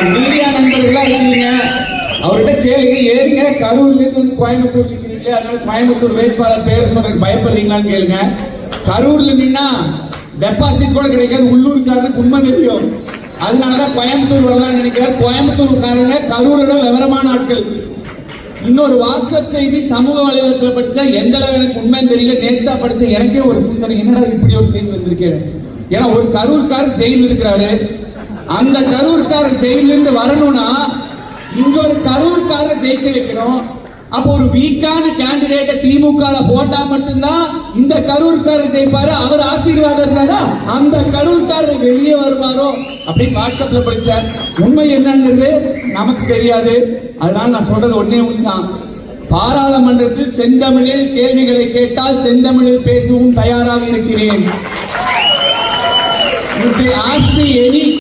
Media நண்பர்களா இருக்கீங்க, அவர்கிட்ட கேளுங்க. ஏங்க கரூர்ல இருந்து வந்து கோயம்புத்தூர் நிக்கிறீங்களே, அதனால கோயம்புத்தூர் வேட்பாளர் பேர் சொல்றதுக்கு பயப்படுறீங்களான்னு கேளுங்க. கரூர்ல நின்னா டெபாசிட் கூட கிடைக்காது, உள்ளூர்காரருக்கு உண்மை தெரியும். அதனாலதான் கோயம்புத்தூர் வரலாம்னு நினைக்கிறார். கோயம்புத்தூர்காரங்க கரூரோட விவரமான ஆட்கள். இன்னொரு வாட்ஸ்அப் செய்தி சமூக வலைதளத்தில் படிச்சா எந்த அளவு எனக்கு உண்மைன்னு தெரியல. நேத்தா படிச்ச எனக்கே ஒரு சிந்தனை, என்னடா இப்படி ஒரு செய்தி வந்திருக்கேன். ஏன்னா ஒரு கரூர்காரர் ஜெயில இருக்கிறாரு, அந்த கரூர்காரர் ஜெயில இருந்து வரணும்னா இங்க ஒரு கரூர்காரர் ஜெயிக்க வைக்கணும். அப்போ ஒரு வீக்கான கேண்டிடேட்டை திமுக போட்டா மட்டும்தான் இந்த கரூர்காரர் ஜெயிப்பாரு. அவர் ஆசீர்வாதம் இருந்தா அந்த கரூர்காரர் வெளியே வருவாரோ அப்படின்னு வாட்ஸ்அப்ல படிச்சார். உண்மை என்னங்கிறது நமக்கு தெரியாது. அதனால நான் சொல்றது ஒன்னே ஒண்ணுதான், பாராளுமன்றத்தில் செந்தமிழில் கேள்விகளை கேட்டால் செந்தமிழில் பேசவும் தயாராக இருக்கிறேன்.